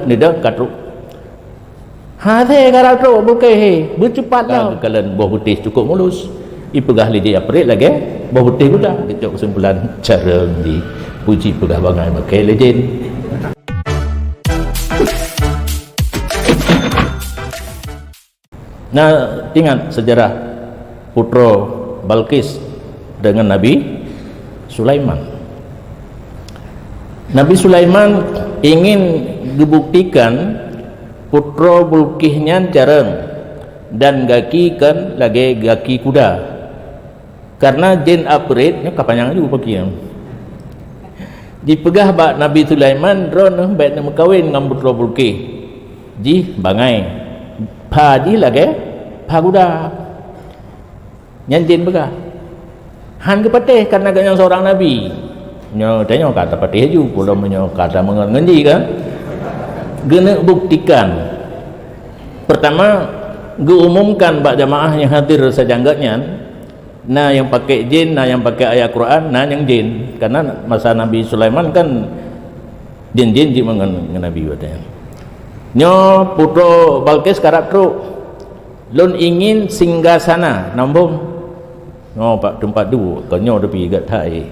nida katruk hate karatro buke bercepatlah kalian buah putih cukup mulus ipegah lidia perit lagi buah putih pula kecok kesimpulan cara di puji pegah bangai pakai legend. Nah, ingat sejarah putra Balqis dengan Nabi Sulaiman. Nabi Sulaiman ingin dibuktikan putra Balqisnya jarang dan gaki kan lagi gaki kuda. Karena jin aprit kapan yang juga pakai. Dipegah bak Nabi Sulaiman ron baik nak kawin dengan putra Balqis. Ji bangai. Padi lagi paguda nyanjin bega han ke patih karena ganya seorang nabi nyo tanya kata patih ju belum nyo kata mengenji kan gena buktikan pertama geumumkan bak jamaah yang hadir sejanggatnya nah yang pakai jin nah yang pakai ayat Quran nah yang jin karena masa Nabi Sulaiman kan jin-jin mengen nabi katanya nyo putra Balqis karak truk lon ingin singgah sana nambung no pak tempat dulu kanyo depi gat thai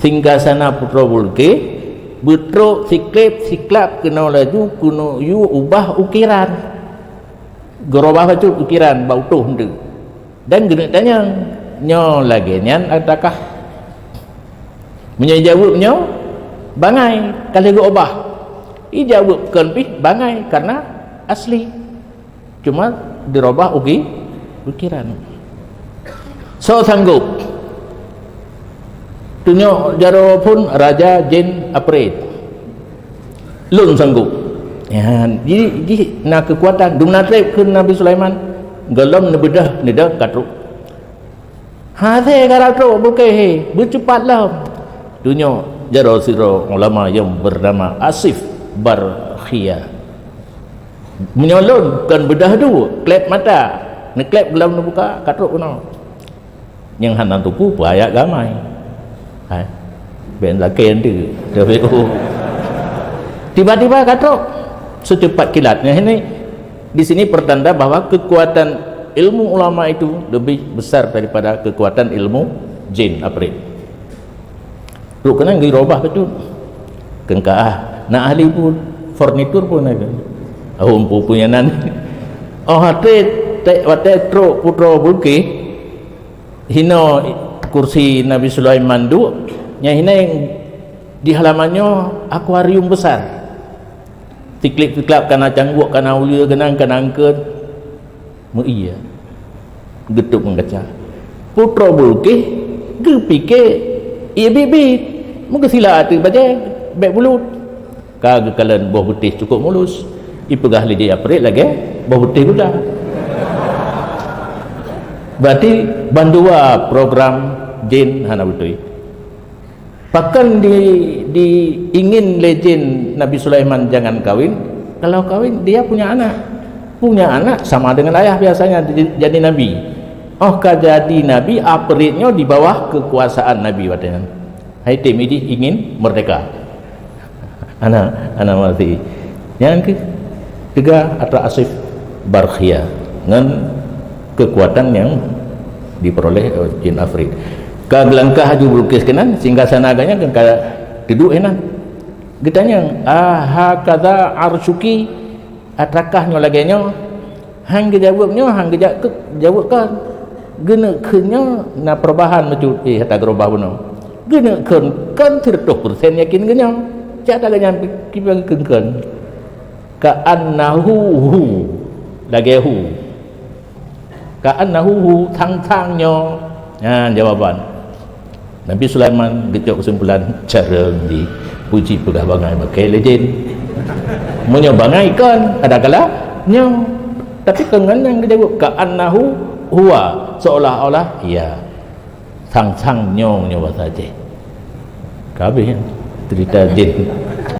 singgah sana putra Balqis betruk siklap kena laju kuno yu ubah ukiran gerobah baju ukiran bau tuh hendak dan gena tanya nyo lagi nyan adakah menyajawabnya bangai kalau go ubah ijawabkan pih bangai karena asli cuma dirubah ukiran so sanggup tunyo jaro pun raja jin aprit lun sanggup ya jadi na kekuatan dumna trip ke Nabi Sulaiman gelom nebedah nida katruk hate karatro buke bercepatlah tunyo jaro siro ulama yang bernama Asif Barkhia menyolon kan bedah dulu klep mata neklep belum buka katruk kuno yang hanan tupu bahaya gamai ben laken tu tiba-tiba katruk secepat kilatnya ini di sini pertanda bahwa kekuatan ilmu ulama itu lebih besar daripada kekuatan ilmu jin aprit lu kena dirubah betul kengkah nak ahli pun furnitur pun ada umpu punya nan hati wate tro putra Balqis hino kursi Nabi Sulaiman du nya hina yang di halamannya akuarium besar tiklip-tiklap kana cangguk kana ulia genang kana angkeun iya getuk mengaca putra Balqis gepike iya bibi mungkin sila atu baca baik bulut kagak kalian buah putih cukup mulus ipegah lidia aprit lagi buah putih pula berarti bandua program jin hana betul bahkan di ingin legend Nabi Sulaiman jangan kawin kalau kawin dia punya anak sama dengan ayah biasanya jadi nabi jadi nabi apritnya di bawah kekuasaan nabi katanya hai tim ini ingin merdeka anak masih yang ketiga ada Asif Barkhia dengan kekuatan yang diperoleh jin afrit kagelangkah haju Balqis kenan sehingga sanaganya kan kayak duduk enak getanya hakadha arsyuki atakah nyo laganya hang jawabnya hang jawabkan gena kenya na perubahan mecut hata gerobah buno gena kan 100% yakin genya cak tak ganyan kibang kengken ka annahu lagi hu ka annahu thang-thangnya jawaban Nabi Sulaiman gecok kesimpulan cara di puji pegah bangai pakai legend munyo bangai kan ada kala nyo tapi kengan yang dijawab ka annahu huwa seolah-olah iya thang-thang nyo bahasa je kabeh cerita jin